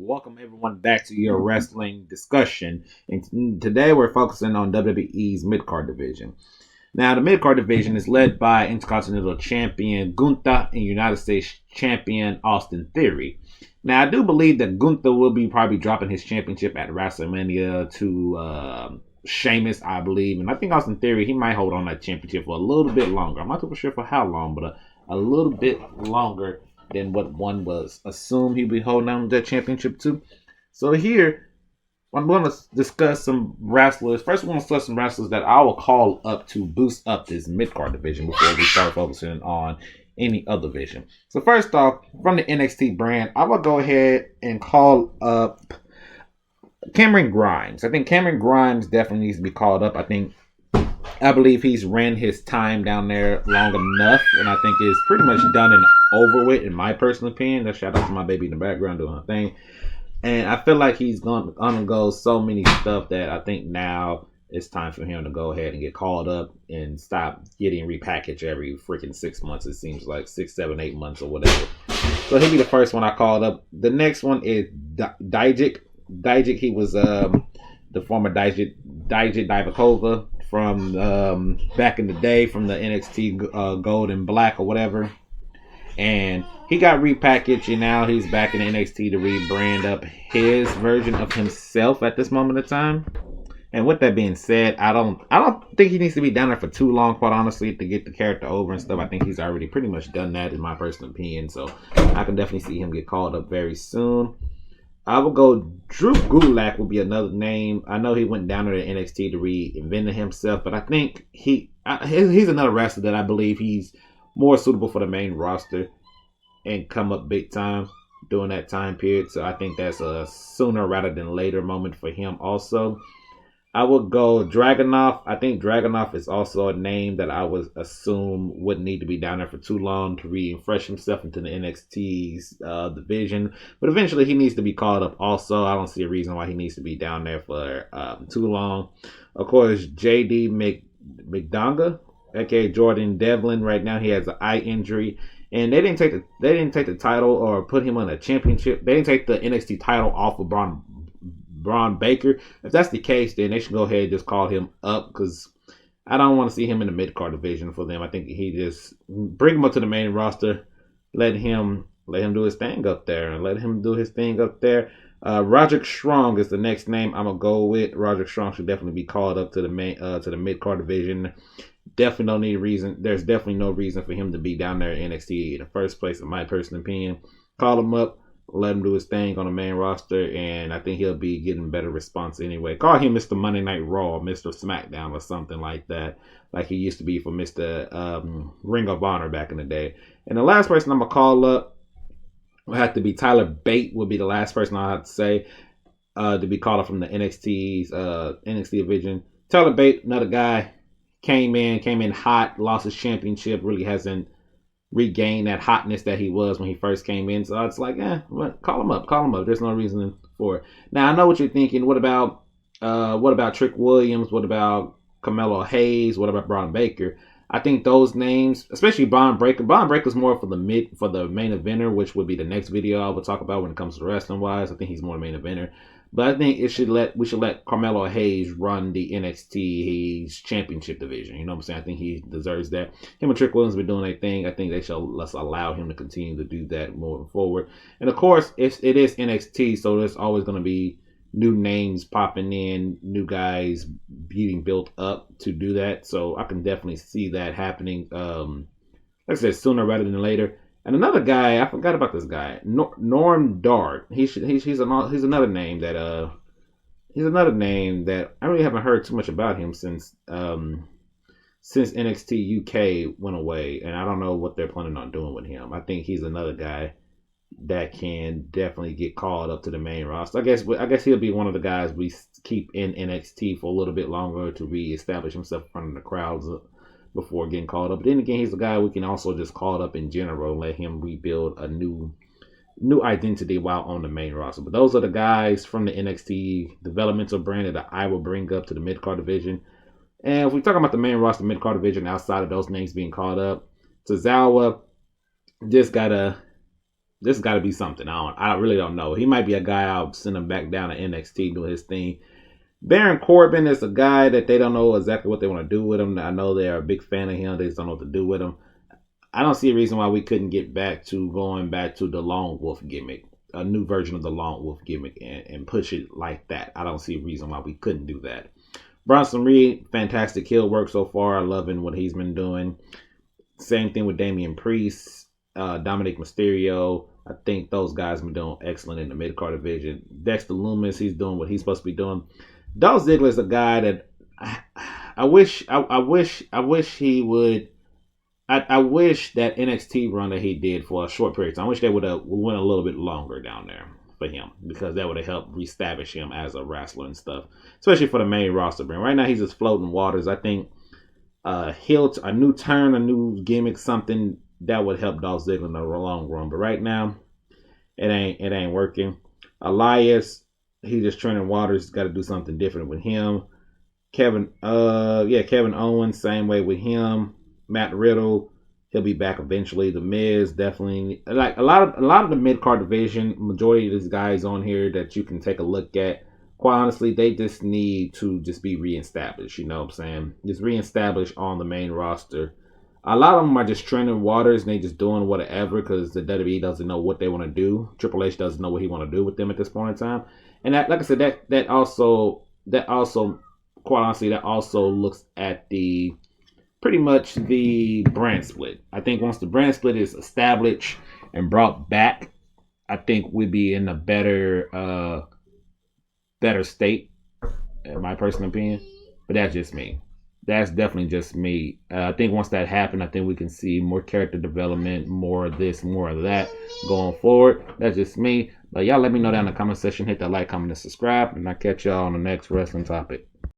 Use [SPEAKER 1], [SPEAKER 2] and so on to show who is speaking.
[SPEAKER 1] Welcome everyone back to your wrestling discussion. And today we're focusing on WWE's mid-card division. Now, the mid-card division is led by Intercontinental Champion Gunther and United States Champion Austin Theory. Now, I do believe that Gunther will be probably dropping his championship at WrestleMania to Sheamus, I believe. And I think Austin Theory, he might hold on that championship for a little bit longer. I'm not too sure for how long, but a little bit longer than what one was assumed he'd be holding on to that championship to. So here, I'm going to discuss some wrestlers. First, we're going to discuss some wrestlers that I will call up to boost up this mid-card division before we start focusing on any other division. So first off, from the NXT brand, I will go ahead and call up Cameron Grimes. I think Cameron Grimes definitely needs to be called up. I believe he's ran his time down there long enough, and I think it's pretty much done and over with, in my personal opinion. A shout out to my baby in the background doing her thing. And I feel like he's going to undergo so many stuff that I think now it's time for him to go ahead and get called up and stop getting repackaged every freaking 6 months. It seems like 6, 7, 8 months or whatever. So he'll be the first one I called up. The next one is Dijak. Dijak, he was the former Dijak Divikova from back in the day from the NXT Gold and Black or whatever. And he got repackaged, and now he's back in NXT to rebrand up his version of himself at this moment in time. And with that being said, I don't think he needs to be down there for too long, quite honestly, to get the character over and stuff. I think he's already pretty much done that, in my personal opinion. So I can definitely see him get called up very soon. I will go Drew Gulak will be another name. I know he went down to the NXT to reinvent himself, but I think he's another wrestler that I believe he's more suitable for the main roster and come up big time during that time period. So I think that's a sooner rather than later moment for him also. I would go Dragunov. I think Dragunov is also a name that I would assume wouldn't need to be down there for too long to refresh himself into the NXT's division. But eventually he needs to be called up also. I don't see a reason why he needs to be down there for too long. Of course, JD McDonagh, aka Jordan Devlin. Right now he has an eye injury. And they didn't take the title or put him on a championship. They didn't take the NXT title off of Braun Baker. If that's the case, then they should go ahead and just call him up, because I don't want to see him in the mid-card division for them. I think he just bring him up to the main roster, let him do his thing up there, Roderick Strong is the next name I'm gonna go with. Roderick Strong should definitely be called up to the mid-card division. Definitely no need reason. There's definitely no reason for him to be down there in NXT in the first place, in my personal opinion. Call him up. Let him do his thing on the main roster, and I think he'll be getting better response anyway. Call him Mr. Monday Night Raw, Mr. SmackDown, or something like that, like he used to be for Mr. Ring of Honor back in the day. And the last person I'm going to call up will have to be Tyler Bate, will be the last person I'll have to say to be called up from the NXT division. Tyler Bate, another guy, came in hot, lost his championship, really hasn't regain that hotness that he was when he first came in. So it's like, call him up. There's no reason for it. Now I know what you're thinking. What about Trick Williams? What about Carmelo Hayes? What about Braun Baker? I think those names, especially Braun Breaker's more for the main eventer, which would be the next video I will talk about when it comes to wrestling wise. I think he's more the main eventer. But I think we should let Carmelo Hayes run the NXT championship division. You know what I'm saying? I think he deserves that. Him and Trick Williams been doing their thing. I think let's allow him to continue to do that moving forward. And of course, it is NXT, so there's always going to be new names popping in, new guys being built up to do that. So I can definitely see that happening. Like I said, sooner rather than later. And another guy, I forgot about this guy, Norm Dart. He's another name that I really haven't heard too much about him since NXT UK went away, and I don't know what they're planning on doing with him. I think he's another guy that can definitely get called up to the main roster. I guess he'll be one of the guys we keep in NXT for a little bit longer to reestablish himself in front of the crowds before getting called up. But then again, he's a guy we can also just call up in general and let him rebuild a new identity while on the main roster. But those are the guys from the NXT developmental brand that I will bring up to the mid-card division. And if we talk about the main roster mid-card division outside of those names being called up, Tozawa just got a This got to be something. I really don't know. He might be a guy I'll send him back down to NXT doing his thing. Baron Corbin is a guy that they don't know exactly what they want to do with him. I know they're a big fan of him. They just don't know what to do with him. I don't see a reason why we couldn't get back to going back to the Lone Wolf gimmick, a new version of the Lone Wolf gimmick, and push it like that. I don't see a reason why we couldn't do that. Bronson Reed, fantastic heel work so far. I'm loving what he's been doing. Same thing with Damian Priest, Dominic Mysterio. I think those guys have been doing excellent in the mid-card division. Dexter Lumis, he's doing what he's supposed to be doing. Dolph Ziggler is a guy that I wish he would. I wish that NXT run that he did for a short period of time, I wish they would have went a little bit longer down there for him, because that would have helped reestablish him as a wrestler and stuff, especially for the main roster brand. Right now, he's just floating waters. I think a new turn, a new gimmick, something that would help Dolph Ziggler in the long run. But right now, it ain't working. Elias, he's just turning waters. Got to do something different with him. Kevin Owens, same way with him. Matt Riddle, he'll be back eventually. The Miz, definitely. Like a lot of the mid card division, majority of these guys on here that you can take a look at. Quite honestly, they just need to just be reestablished. You know what I'm saying? Just reestablished on the main roster. A lot of them are just trending waters and they just doing whatever because the WWE doesn't know what they want to do. Triple H doesn't know what he want to do with them at this point in time. And that, like I said, that also, quite honestly, that also looks at the pretty much the brand split. I think once the brand split is established and brought back, I think we'd be in a better state, in my personal opinion. But that's just me. That's definitely just me. I think once that happened, I think we can see more character development, more of this, more of that going forward. That's just me. But y'all let me know down in the comment section. Hit that like, comment, and subscribe. And I'll catch y'all on the next wrestling topic.